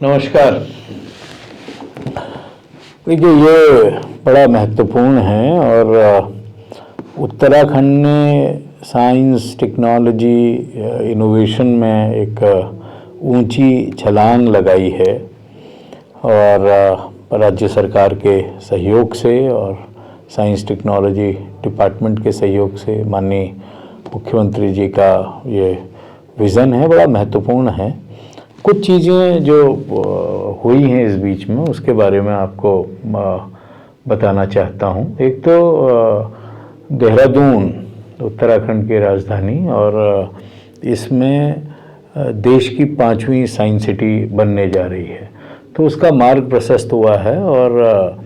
नमस्कार। देखिए, ये बड़ा महत्वपूर्ण है और उत्तराखंड ने साइंस, टेक्नोलॉजी, इनोवेशन में एक ऊंची छलांग लगाई है और राज्य सरकार के सहयोग से और साइंस टेक्नोलॉजी डिपार्टमेंट के सहयोग से माननीय मुख्यमंत्री जी का ये विज़न है, बड़ा महत्वपूर्ण है। कुछ चीज़ें जो हुई हैं इस बीच में, उसके बारे में आपको बताना चाहता हूँ। एक तो देहरादून उत्तराखंड की राजधानी, और इसमें देश की 5वीं साइंस सिटी बनने जा रही है, तो उसका मार्ग प्रशस्त हुआ है। और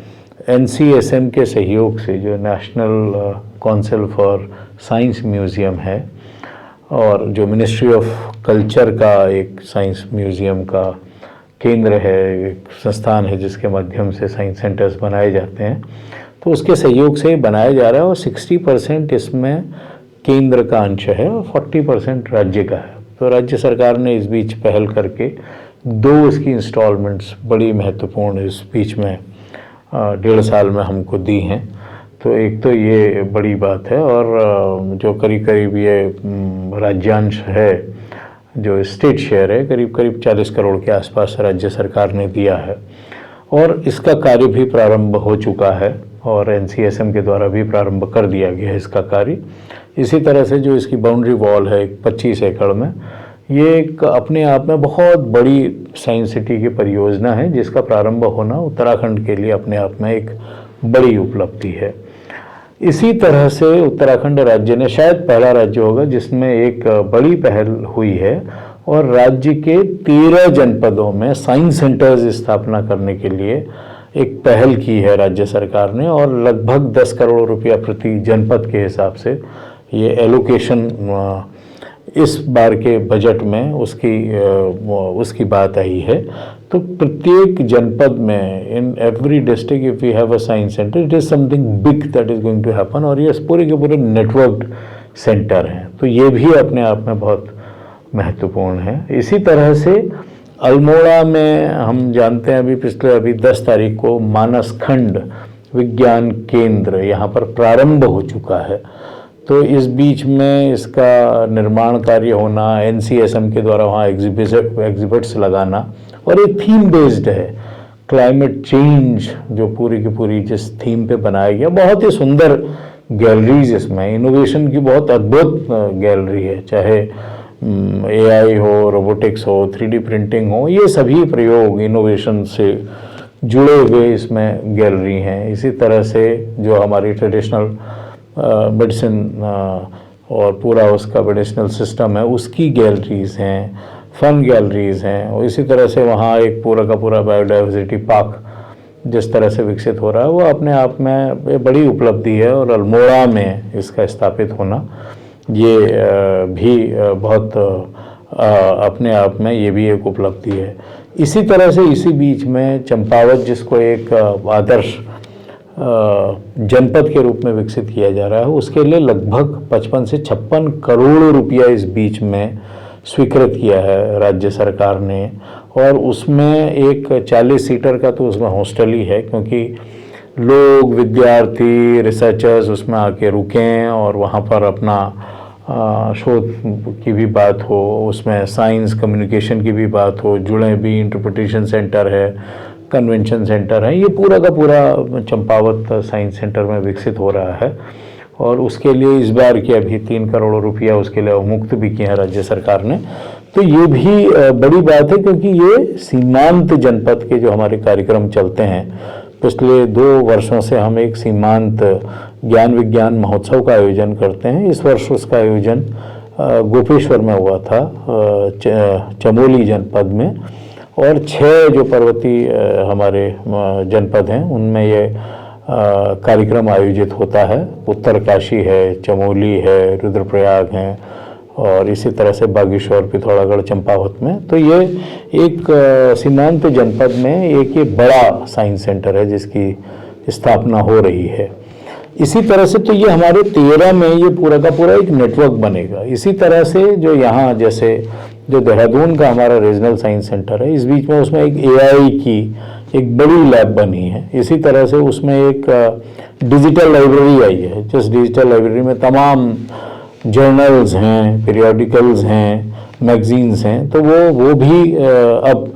NCSM के सहयोग से, जो national council for science museum है और जो मिनिस्ट्री ऑफ कल्चर का एक साइंस म्यूज़ियम का केंद्र है, एक संस्थान है जिसके माध्यम से साइंस सेंटर्स बनाए जाते हैं, तो उसके सहयोग से बनाया जा रहा है। और 60% इसमें केंद्र का अंश है और 40% राज्य का है। तो राज्य सरकार ने इस बीच पहल करके 2 इसकी इंस्टॉलमेंट्स बड़ी महत्वपूर्ण इस बीच में 1.5 साल में हमको दी हैं। तो एक तो ये बड़ी बात है, और जो करीब करीब ये राज्यांश है, जो स्टेट शेयर है, करीब करीब 40 करोड़ के आसपास राज्य सरकार ने दिया है। और इसका कार्य भी प्रारंभ हो चुका है और NCSM के द्वारा भी प्रारंभ कर दिया गया है इसका कार्य। इसी तरह से जो इसकी बाउंड्री वॉल है 25 एकड़ में, ये एक अपने आप में बहुत बड़ी साइंस सिटी की परियोजना है, जिसका प्रारंभ होना उत्तराखंड के लिए अपने आप में एक बड़ी उपलब्धि है। इसी तरह से उत्तराखंड राज्य ने, शायद पहला राज्य होगा जिसमें एक बड़ी पहल हुई है और राज्य के 13 जनपदों में साइंस सेंटर्स स्थापना करने के लिए एक पहल की है राज्य सरकार ने। और लगभग 10 करोड़ रुपया प्रति जनपद के हिसाब से ये एलोकेशन इस बार के बजट में उसकी बात आई है। तो प्रत्येक जनपद में, in every district, if we have a science centre, it is something big that is going to happen. और ये पूरे के पूरे नेटवर्क्ड सेंटर हैं, तो ये भी अपने आप में बहुत महत्वपूर्ण है। इसी तरह से अल्मोड़ा में हम जानते हैं, अभी 10 तारीख को मानस खंड विज्ञान केंद्र यहाँ पर प्रारंभ हो चुका है। तो इस बीच में इसका निर्माण कार्य होना, NCSM के द्वारा वहाँ एग्जिबिट्स लगाना, और एक थीम बेस्ड है, क्लाइमेट चेंज, जो पूरी की पूरी जिस थीम पे बनाया गया, बहुत ही सुंदर गैलरीज इसमें, इनोवेशन की बहुत अद्भुत गैलरी है। चाहे AI हो, रोबोटिक्स हो, 3D प्रिंटिंग हो, ये सभी प्रयोग इनोवेशन से जुड़े हुए इसमें गैलरी हैं। इसी तरह से जो हमारी ट्रेडिशनल मेडिसिन और पूरा उसका मेडिसिनल सिस्टम है, उसकी गैलरीज़ हैं, फन गैलरीज़ हैं। और इसी तरह से वहाँ एक पूरा का पूरा बायोडाइवर्सिटी पार्क जिस तरह से विकसित हो रहा है, वो अपने आप में बड़ी उपलब्धि है। और अल्मोड़ा में इसका स्थापित होना, ये भी बहुत अपने आप में ये भी एक उपलब्धि है। इसी तरह से इसी बीच में चंपावत, जिसको एक आदर्श जनपद के रूप में विकसित किया जा रहा है, उसके लिए लगभग 55 से 56 करोड़ रुपया इस बीच में स्वीकृत किया है राज्य सरकार ने। और उसमें एक 40 सीटर का तो उसमें हॉस्टल ही है, क्योंकि लोग, विद्यार्थी, रिसर्चर्स उसमें आके रुकें और वहाँ पर अपना शोध की भी बात हो, उसमें साइंस कम्युनिकेशन की भी बात हो, जुड़े भी। इंटरप्रिटेशन सेंटर है, कन्वेंशन सेंटर है, ये पूरा का पूरा चंपावत साइंस सेंटर में विकसित हो रहा है। और उसके लिए इस बार की अभी 3 करोड़ रुपया उसके लिए मुक्त भी किया है राज्य सरकार ने। तो ये भी बड़ी बात है, क्योंकि ये सीमांत जनपद के जो हमारे कार्यक्रम चलते हैं, पिछले 2 वर्षों से हम एक सीमांत ज्ञान विज्ञान महोत्सव का आयोजन करते हैं। इस वर्ष उसका आयोजन गोपेश्वर में हुआ था, चमोली जनपद में। और 6 जो पर्वतीय हमारे जनपद हैं, उनमें ये कार्यक्रम आयोजित होता है। उत्तरकाशी है, चमोली है, रुद्रप्रयाग हैं, और इसी तरह से बागेश्वर, पिथौरागढ़, चंपावत में। तो ये एक सीमांत जनपद में एक ये बड़ा साइंस सेंटर है जिसकी स्थापना हो रही है। इसी तरह से तो ये हमारे 13 में ये पूरा का पूरा एक नेटवर्क बनेगा। इसी तरह से जो यहाँ जैसे जो देहरादून का हमारा रीजनल साइंस सेंटर है, इस बीच में उसमें एक एआई की एक बड़ी लैब बनी है। इसी तरह से उसमें एक डिजिटल लाइब्रेरी आई है, जिस डिजिटल लाइब्रेरी में तमाम जर्नल्स हैं, पीरियोडिकल्स हैं, मैगजीन्स हैं, तो वो भी अब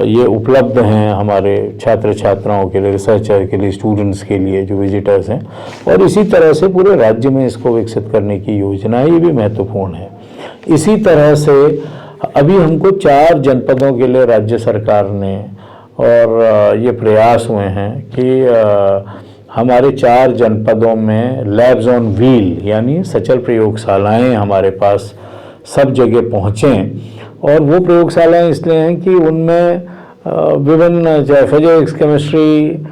ये उपलब्ध हैं हमारे छात्र छात्राओं के लिए, रिसर्चर के लिए, स्टूडेंट्स के लिए जो विजिटर्स हैं। और इसी तरह से पूरे राज्य में इसको विकसित करने की योजना है, ये भी महत्वपूर्ण है। इसी तरह से अभी हमको 4 जनपदों के लिए राज्य सरकार ने और ये प्रयास हुए हैं कि हमारे 4 जनपदों में लैब्स ऑन व्हील यानी सचल प्रयोगशालाएं हमारे पास सब जगह पहुँचें। और वो प्रयोगशालाएं इसलिए हैं कि उनमें विभिन्न फिजिक्स, केमिस्ट्री,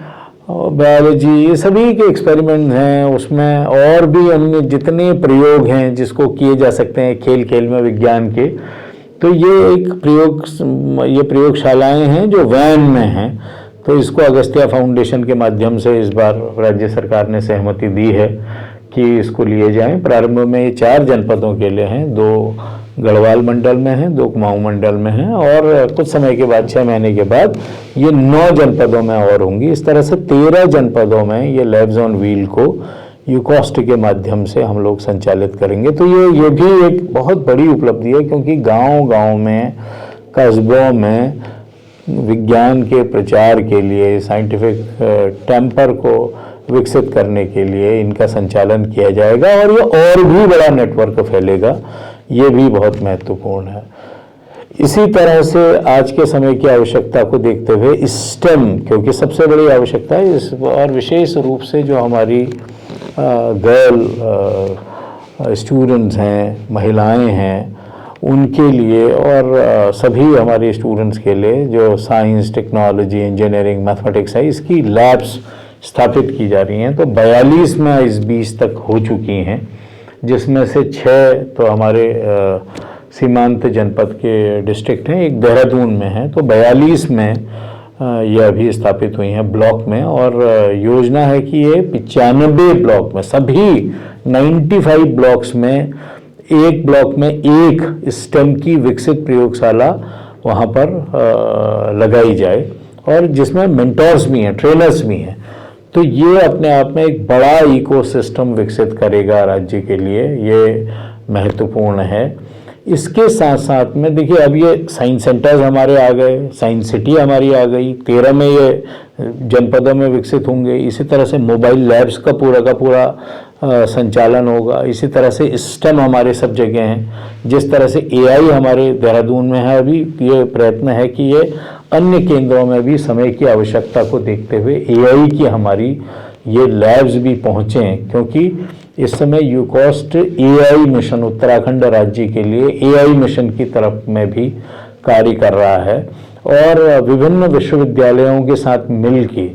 बायोलॉजी, ये सभी के एक्सपेरिमेंट हैं उसमें, और भी अन्य जितने प्रयोग हैं जिसको किए जा सकते हैं खेल खेल में विज्ञान के। तो ये प्रयोगशालाएं हैं जो वैन में हैं। तो इसको अगस्त्या फाउंडेशन के माध्यम से इस बार राज्य सरकार ने सहमति दी है कि इसको लिए जाएं। प्रारंभ में ये 4 जनपदों के लिए हैं, 2 गढ़वाल मंडल में हैं, 2 कुमाऊं मंडल में हैं, और कुछ समय के बाद 6 महीने के बाद ये 9 जनपदों में और होंगी। इस तरह से 13 जनपदों में ये लैब्स ऑन व्हील को यूकॉस्ट के माध्यम से हम लोग संचालित करेंगे। तो ये भी एक बहुत बड़ी उपलब्धि है, क्योंकि गांव-गांव में, कस्बों में विज्ञान के प्रचार के लिए, साइंटिफिक टेम्पर को विकसित करने के लिए इनका संचालन किया जाएगा, और ये और भी बड़ा नेटवर्क फैलेगा। ये भी बहुत महत्वपूर्ण है। इसी तरह से आज के समय की आवश्यकता को देखते हुए स्टेम, क्योंकि सबसे बड़ी आवश्यकता है इस, और विशेष रूप से जो हमारी गर्ल स्टूडेंट्स हैं, महिलाएं हैं, उनके लिए, और सभी हमारे स्टूडेंट्स के लिए जो साइंस, टेक्नोलॉजी, इंजीनियरिंग, मैथमेटिक्स है, इसकी लैब्स स्थापित की जा रही हैं। तो 42 में इस 20 तक हो चुकी हैं, जिसमें से 6 तो हमारे सीमांत जनपद के डिस्ट्रिक्ट हैं, एक देहरादून में है। तो 42 में ये अभी स्थापित हुई हैं ब्लॉक में, और योजना है कि ये 95 ब्लॉक में, सभी 95 ब्लॉक्स में, एक ब्लॉक में एक स्टेम की विकसित प्रयोगशाला वहाँ पर लगाई जाए, और जिसमें मेंटर्स भी हैं, ट्रेनर्स भी हैं। तो ये अपने आप में एक बड़ा इकोसिस्टम विकसित करेगा राज्य के लिए, ये महत्वपूर्ण है। इसके साथ साथ में देखिए, अब ये साइंस सेंटर्स हमारे आ गए, साइंस सिटी हमारी आ गई, 13 में ये जनपदों में विकसित होंगे। इसी तरह से मोबाइल लैब्स का पूरा संचालन होगा। इसी तरह से स्टेम हमारे सब जगह हैं। जिस तरह से एआई हमारे देहरादून में है, अभी ये प्रयत्न है कि ये अन्य केंद्रों में भी समय की आवश्यकता को देखते हुए एआई की हमारी ये लैब्स भी पहुँचें, क्योंकि इस समय यूकॉस्ट एआई मिशन उत्तराखंड राज्य के लिए एआई मिशन की तरफ में भी कार्य कर रहा है, और विभिन्न विश्वविद्यालयों के साथ मिलकर,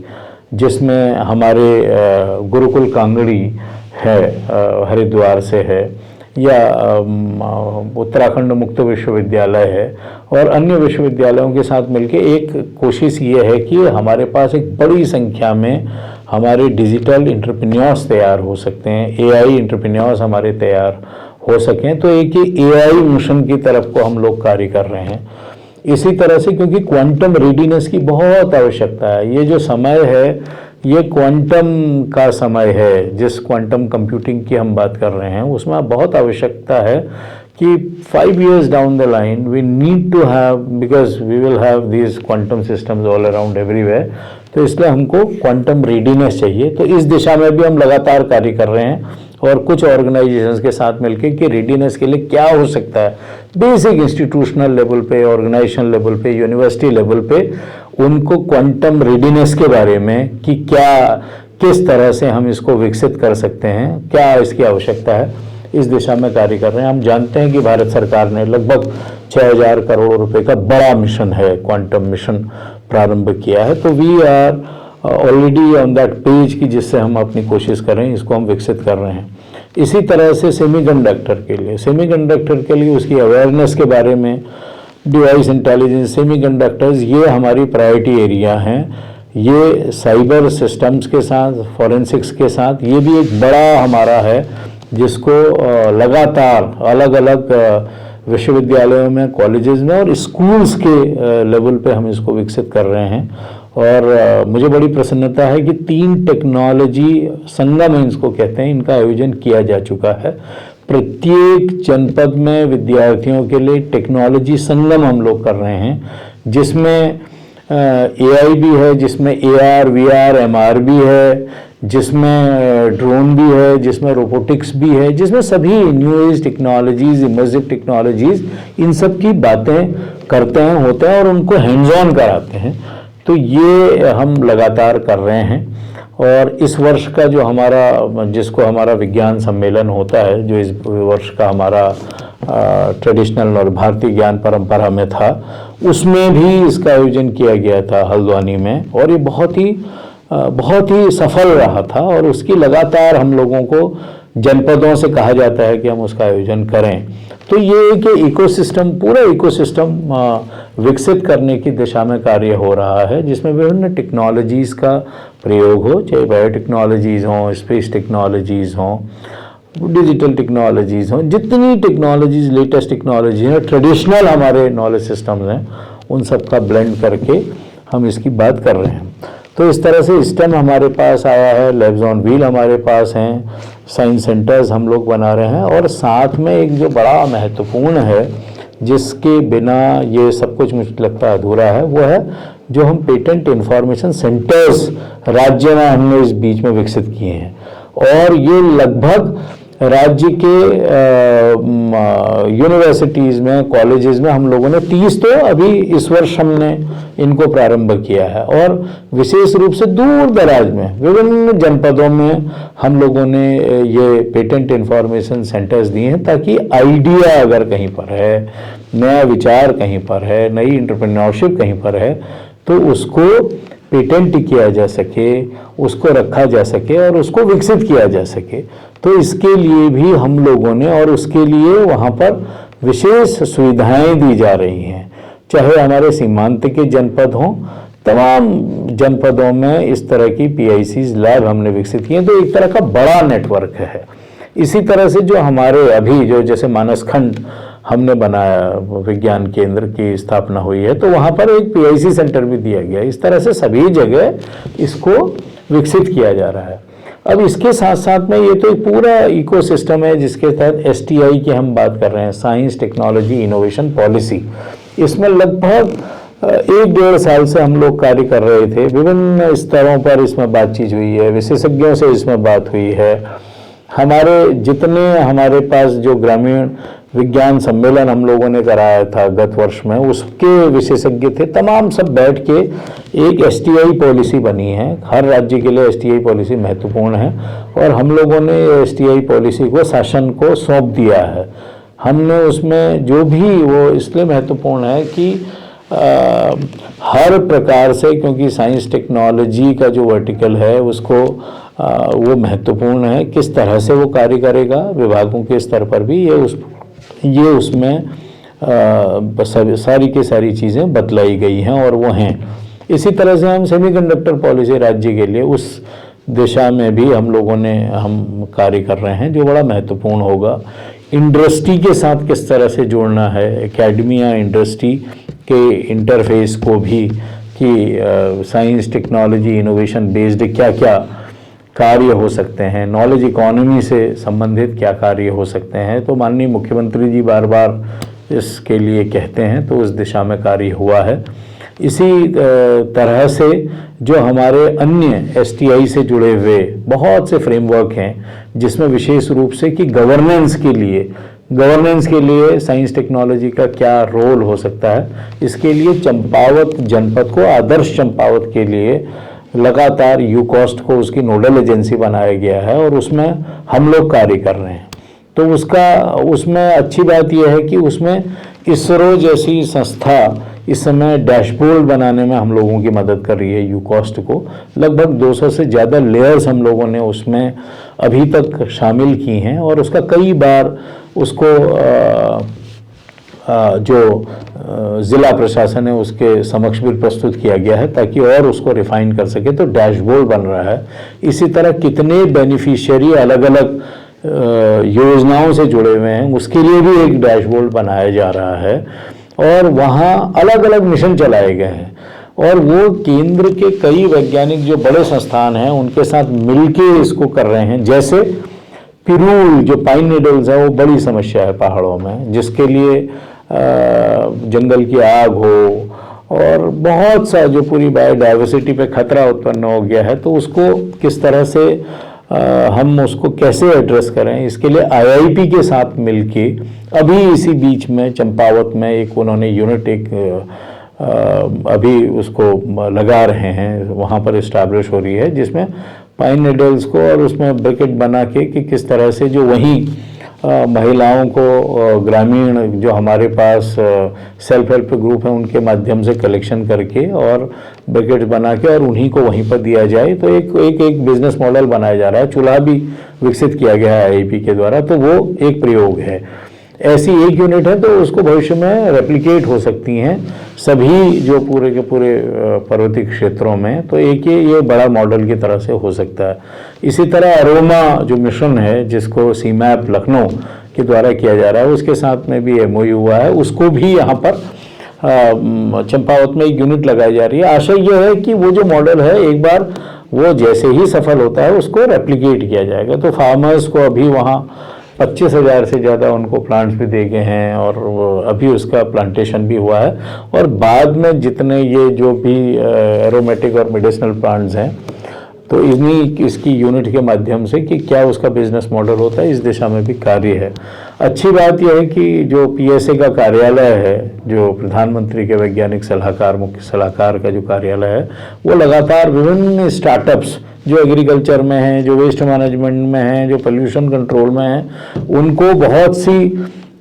जिसमें हमारे गुरुकुल कांगड़ी है, हरिद्वार से है, या उत्तराखंड मुक्त विश्वविद्यालय है, और अन्य विश्वविद्यालयों के साथ मिलकर एक कोशिश ये है कि हमारे पास एक बड़ी संख्या में हमारे डिजिटल एंटरप्रेन्योर्स तैयार हो सकते हैं, एआई एंटरप्रेन्योर्स हमारे तैयार हो सकें। तो एक ही एआई मिशन की तरफ को हम लोग कार्य कर रहे हैं। इसी तरह से, क्योंकि क्वांटम रेडीनेस की बहुत आवश्यकता है, ये जो समय है ये क्वांटम का समय है, जिस क्वांटम कंप्यूटिंग की हम बात कर रहे हैं उसमें बहुत आवश्यकता है कि 5 years down the line we need to have, because we will have these quantum systems all around everywhere. तो इसलिए हमको क्वांटम रेडीनेस चाहिए। तो इस दिशा में भी हम लगातार कार्य कर रहे हैं, और कुछ ऑर्गेनाइजेशंस के साथ मिलकर कि रेडीनेस के लिए क्या हो सकता है, बेसिक इंस्टीट्यूशनल लेवल पे, ऑर्गेनाइजेशन लेवल पे, यूनिवर्सिटी लेवल पे, उनको क्वांटम रेडीनेस के बारे में कि क्या, किस तरह से हम इसको विकसित कर सकते हैं, क्या इसकी आवश्यकता है, इस दिशा में कार्य कर रहे हैं। हम जानते हैं कि भारत सरकार ने लगभग 6000 करोड़ रुपए का बड़ा मिशन है, क्वांटम मिशन प्रारंभ किया है। तो we are already on that page की, जिससे हम अपनी कोशिश करें, इसको हम विकसित कर रहे हैं। इसी तरह से सेमीकंडक्टर के लिए उसकी अवेयरनेस के बारे में, डिवाइस इंटेलिजेंस, सेमीकंडक्टर्स, ये हमारी प्रायोरिटी एरिया हैं। ये साइबर सिस्टम्स के साथ, फॉरेंसिक्स के साथ, ये भी एक बड़ा हमारा है, जिसको लगातार अलग अलग विश्वविद्यालयों में, कॉलेजेस में और स्कूल्स के लेवल पे हम इसको विकसित कर रहे हैं। और मुझे बड़ी प्रसन्नता है कि 3 टेक्नोलॉजी संगम इसको कहते हैं, इनका आयोजन किया जा चुका है। प्रत्येक जनपद में विद्यार्थियों के लिए टेक्नोलॉजी संगम हम लोग कर रहे हैं, जिसमें AI भी है, जिसमें AR, VR, MR भी है, जिसमें ड्रोन भी है, जिसमें रोबोटिक्स भी है, जिसमें सभी new age technologies, immersive technologies, इन सब की बातें करते हैं, होते हैं और उनको हैंड्स ऑन कराते हैं। तो ये हम लगातार कर रहे हैं। और इस वर्ष का जो हमारा, जिसको हमारा विज्ञान सम्मेलन होता है, जो इस वर्ष का हमारा ट्रेडिशनल और भारतीय ज्ञान परंपरा में था, उसमें भी इसका आयोजन किया गया था हल्द्वानी में, और ये बहुत ही सफल रहा था। और उसकी लगातार हम लोगों को जनपदों से कहा जाता है कि हम उसका आयोजन करें। तो ये एक इकोसिस्टम, पूरा इकोसिस्टम विकसित करने की दिशा में कार्य हो रहा है, जिसमें विभिन्न टेक्नोलॉजीज़ का प्रयोग हो, चाहे बायोटेक्नोलॉजीज़ हों, स्पेस टेक्नोलॉजीज़ हों, डिजिटल टेक्नोलॉजीज़ हों, जितनी टेक्नोलॉजीज़, लेटेस्ट टेक्नोलॉजी हैं, ट्रेडिशनल हमारे नॉलेज सिस्टम्स हैं, उन सब का ब्लेंड करके हम इसकी बात कर रहे हैं। तो इस तरह से स्टेम हमारे पास आया है, लैब्स ऑन व्हील हमारे पास हैं, साइंस सेंटर्स हम लोग बना रहे हैं, और साथ में एक जो बड़ा महत्वपूर्ण है, जिसके बिना ये सब कुछ मुझे लगता है अधूरा है, वो है जो हम पेटेंट इंफॉर्मेशन सेंटर्स राज्य में हमने इस बीच में विकसित किए हैं। और ये लगभग राज्य के यूनिवर्सिटीज़ में, कॉलेजेस में हम लोगों ने 30 तो अभी इस वर्ष हमने इनको प्रारंभ किया है। और विशेष रूप से दूर दराज में विभिन्न जनपदों में हम लोगों ने ये पेटेंट इंफॉर्मेशन सेंटर्स दिए हैं, ताकि आइडिया अगर कहीं पर है, नया विचार कहीं पर है, नई एंटरप्रेन्योरशिप कहीं पर है, तो उसको पेटेंट किया जा सके, उसको रखा जा सके और उसको विकसित किया जा सके। तो इसके लिए भी हम लोगों ने, और उसके लिए वहाँ पर विशेष सुविधाएं दी जा रही हैं, चाहे हमारे सीमांत के जनपद हों, तमाम जनपदों में इस तरह की PICs लैब हमने विकसित किए हैं। तो एक तरह का बड़ा नेटवर्क है। इसी तरह से जो हमारे अभी जो जैसे मानसखंड हमने बनाया, विज्ञान केंद्र की स्थापना हुई है, तो वहाँ पर एक PIC सेंटर भी दिया गया। इस तरह से सभी जगह इसको विकसित किया जा रहा है। अब इसके साथ साथ में ये तो एक पूरा इकोसिस्टम है, जिसके तहत STI की हम बात कर रहे हैं, साइंस टेक्नोलॉजी इनोवेशन पॉलिसी। इसमें लगभग 1-1.5 साल से हम लोग कार्य कर रहे थे। विभिन्न स्तरों पर इसमें बातचीत हुई है, विशेषज्ञों से इसमें बात हुई है। हमारे पास जो ग्रामीण विज्ञान सम्मेलन हम लोगों ने कराया था गत वर्ष में, उसके विशेषज्ञ थे, तमाम सब बैठ के एक STI पॉलिसी बनी है। हर राज्य के लिए STI पॉलिसी महत्वपूर्ण है, और हम लोगों ने STI पॉलिसी को शासन को सौंप दिया है। हमने उसमें जो भी, वो इसलिए महत्वपूर्ण है कि हर प्रकार से, क्योंकि साइंस टेक्नोलॉजी का जो वर्टिकल है उसको वो महत्वपूर्ण है, किस तरह से वो कार्य करेगा विभागों के स्तर पर भी, ये उसमें सारी की सारी चीज़ें बतलाई गई हैं और वो हैं। इसी तरह से हम सेमीकंडक्टर पॉलिसी राज्य के लिए, उस दिशा में भी हम कार्य कर रहे हैं, जो बड़ा महत्वपूर्ण होगा। इंडस्ट्री के साथ किस तरह से जोड़ना है, एकेडमिया इंडस्ट्री के इंटरफेस को भी, कि साइंस टेक्नोलॉजी इनोवेशन बेस्ड क्या क्या कार्य हो सकते हैं, नॉलेज इकोनॉमी से संबंधित क्या कार्य हो सकते हैं। तो माननीय मुख्यमंत्री जी बार बार इसके लिए कहते हैं, तो उस दिशा में कार्य हुआ है। इसी तरह से जो हमारे अन्य STI से जुड़े हुए बहुत से फ्रेमवर्क हैं, जिसमें विशेष रूप से कि गवर्नेंस के लिए साइंस टेक्नोलॉजी का क्या रोल हो सकता है, इसके लिए चंपावत जनपद को आदर्श चंपावत के लिए लगातार यूकॉस्ट को उसकी नोडल एजेंसी बनाया गया है, और उसमें हम लोग कार्य कर रहे हैं। तो उसमें अच्छी बात यह है कि उसमें ISRO जैसी संस्था इस समय डैशबोर्ड बनाने में हम लोगों की मदद कर रही है। यूकॉस्ट को लगभग 200 से ज़्यादा लेयर्स हम लोगों ने उसमें अभी तक शामिल की हैं, और उसका कई बार उसको जो ज़िला प्रशासन है उसके समक्ष भी प्रस्तुत किया गया है, ताकि और उसको रिफाइन कर सके। तो डैशबोर्ड बन रहा है। इसी तरह कितने बेनिफिशियरी अलग अलग योजनाओं से जुड़े हुए हैं, उसके लिए भी एक डैशबोर्ड बनाया जा रहा है और वहाँ अलग अलग मिशन चलाए गए हैं और वो केंद्र के कई वैज्ञानिक जो बड़े संस्थान हैं उनके साथ मिलके इसको कर रहे हैं। जैसे पिरूल जो पाइन नीडल्स है वो बड़ी समस्या है पहाड़ों में, जिसके लिए जंगल की आग हो और बहुत सा जो पूरी बायोडाइवर्सिटी पे खतरा उत्पन्न हो गया है, तो उसको किस तरह से हम उसको कैसे एड्रेस करें, इसके लिए आईआईपी के साथ मिलके अभी इसी बीच में चंपावत में एक उन्होंने यूनिट अभी उसको लगा रहे हैं, वहाँ पर इस्टेब्लिश हो रही है, जिसमें पाइन नीडल्स को और उसमें ब्रैकेट बना के कि किस तरह से जो वहीं महिलाओं को ग्रामीण जो हमारे पास सेल्फ हेल्प ग्रुप है उनके माध्यम से कलेक्शन करके और ब्रैकेट बना के और उन्हीं को वहीं पर दिया जाए। तो एक बिजनेस मॉडल बनाया जा रहा है। चूल्हा भी विकसित किया गया है आईआईपी के द्वारा, तो वो एक प्रयोग है। ऐसी एक यूनिट है तो उसको भविष्य में रेप्लिकेट हो सकती हैं सभी जो पूरे के पूरे पर्वतीय क्षेत्रों में, तो एक ये बड़ा मॉडल की तरह से हो सकता है। इसी तरह अरोमा जो मिशन है जिसको सीमैप लखनऊ के द्वारा किया जा रहा है, उसके साथ में भी एमओयू हुआ है, उसको भी यहाँ पर चंपावत में एक यूनिट लगाई जा रही है। आशा यह है कि वो जो मॉडल है एक बार वो जैसे ही सफल होता है उसको रेप्लिकेट किया जाएगा। तो फार्मर्स को अभी वहाँ 25,000 से ज़्यादा उनको प्लांट्स भी दे गए हैं और अभी उसका प्लांटेशन भी हुआ है और बाद में जितने ये जो भी एरोमेटिक और मेडिसिनल प्लांट्स हैं तो इसकी यूनिट के माध्यम से कि क्या उसका बिजनेस मॉडल होता है, इस दिशा में भी कार्य है। अच्छी बात यह है कि जो पीएसए का कार्यालय है, जो प्रधानमंत्री के वैज्ञानिक सलाहकार मुख्य सलाहकार का जो कार्यालय है, वो लगातार विभिन्न स्टार्टअप्स जो एग्रीकल्चर में हैं, जो वेस्ट मैनेजमेंट में हैं, जो पोल्यूशन कंट्रोल में हैं, उनको बहुत सी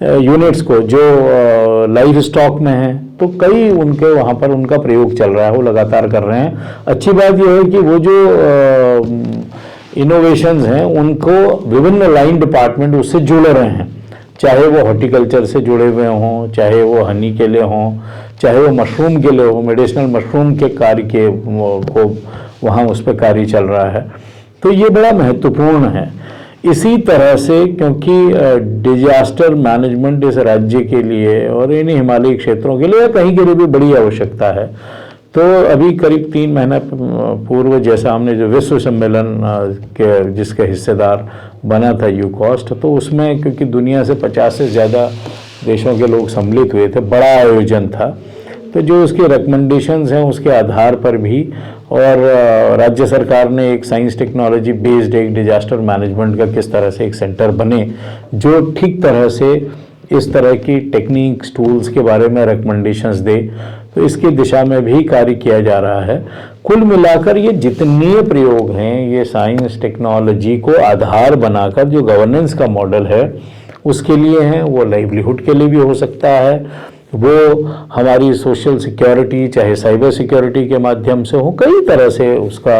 यूनिट्स को जो लाइव स्टॉक में हैं, तो कई उनके वहाँ पर उनका प्रयोग चल रहा है, वो लगातार कर रहे हैं। अच्छी बात यह है कि वो जो इनोवेशंस हैं उनको विभिन्न लाइन डिपार्टमेंट उससे जुड़ रहे हैं, चाहे वो हॉर्टिकल्चर से जुड़े हुए हों, चाहे वो हनी के लिए हों, चाहे वो मशरूम के लिए हो, मेडिसिनल मशरूम के कार्य के को वहाँ उस पर कार्य चल रहा है। तो ये बड़ा महत्वपूर्ण है। इसी तरह से क्योंकि डिजास्टर मैनेजमेंट इस राज्य के लिए और इन हिमालयी क्षेत्रों के लिए कहीं के लिए भी बड़ी आवश्यकता है। तो अभी करीब 3 महीना पूर्व जैसा हमने जो विश्व सम्मेलन के जिसके हिस्सेदार बना था यूकॉस्ट, तो उसमें क्योंकि दुनिया से 50 से ज़्यादा देशों के लोग सम्मिलित हुए थे, बड़ा आयोजन था, तो जो उसके रिकमेंडेशंस हैं उसके आधार पर भी और राज्य सरकार ने एक साइंस टेक्नोलॉजी बेस्ड एक डिजास्टर मैनेजमेंट का किस तरह से एक सेंटर बने जो ठीक तरह से इस तरह की टेक्निक्स टूल्स के बारे में रिकमेंडेशंस दे, तो इसकी दिशा में भी कार्य किया जा रहा है। कुल मिलाकर ये जितने प्रयोग हैं ये साइंस टेक्नोलॉजी को आधार बनाकर जो गवर्नेंस का मॉडल है उसके लिए हैं, वो लाइवलीहुड के लिए भी हो सकता है, वो हमारी सोशल सिक्योरिटी चाहे साइबर सिक्योरिटी के माध्यम से हो, कई तरह से उसका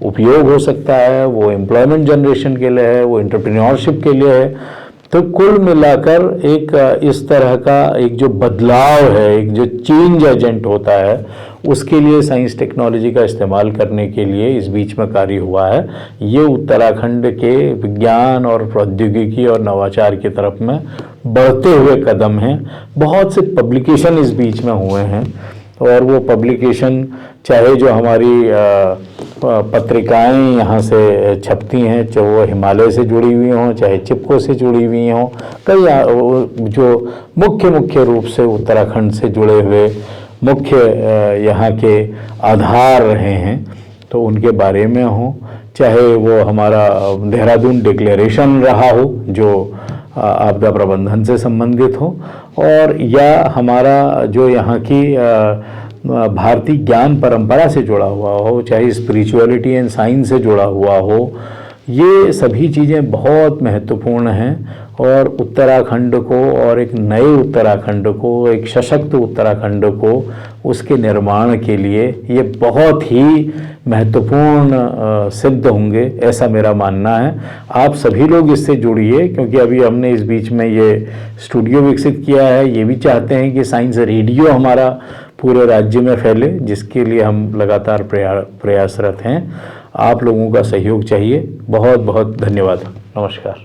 उपयोग हो सकता है, वो एम्प्लॉयमेंट जनरेशन के लिए है, वो एंटरप्रेन्योरशिप के लिए है। तो कुल मिलाकर एक इस तरह का एक जो बदलाव है, एक जो चेंज एजेंट होता है, उसके लिए साइंस टेक्नोलॉजी का इस्तेमाल करने के लिए इस बीच में कार्य हुआ है। ये उत्तराखंड के विज्ञान और प्रौद्योगिकी और नवाचार की तरफ में बढ़ते हुए कदम हैं। बहुत से पब्लिकेशन इस बीच में हुए हैं और वो पब्लिकेशन चाहे जो हमारी पत्रिकाएं यहाँ से छपती हैं, चाहे वो हिमालय से जुड़ी हुई हों, चाहे चिपको से जुड़ी हुई हों, कई जो मुख्य रूप से उत्तराखंड से जुड़े हुए मुख्य यहाँ के आधार रहे हैं, तो उनके बारे में हो, चाहे वो हमारा देहरादून डिक्लेरेशन रहा हो जो आपदा प्रबंधन से संबंधित हो, और या हमारा जो यहाँ की भारतीय ज्ञान परंपरा से जुड़ा हुआ हो, चाहे स्पिरिचुअलिटी एंड साइंस से जुड़ा हुआ हो, ये सभी चीज़ें बहुत महत्वपूर्ण हैं और उत्तराखंड को और एक नए उत्तराखंड को, एक सशक्त उत्तराखंड को, उसके निर्माण के लिए ये बहुत ही महत्वपूर्ण सिद्ध होंगे, ऐसा मेरा मानना है। आप सभी लोग इससे जुड़िए, क्योंकि अभी हमने इस बीच में ये स्टूडियो विकसित किया है। ये भी चाहते हैं कि साइंस रेडियो हमारा पूरे राज्य में फैले, जिसके लिए हम लगातार प्रयासरत हैं। आप लोगों का सहयोग चाहिए। बहुत बहुत धन्यवाद। नमस्कार।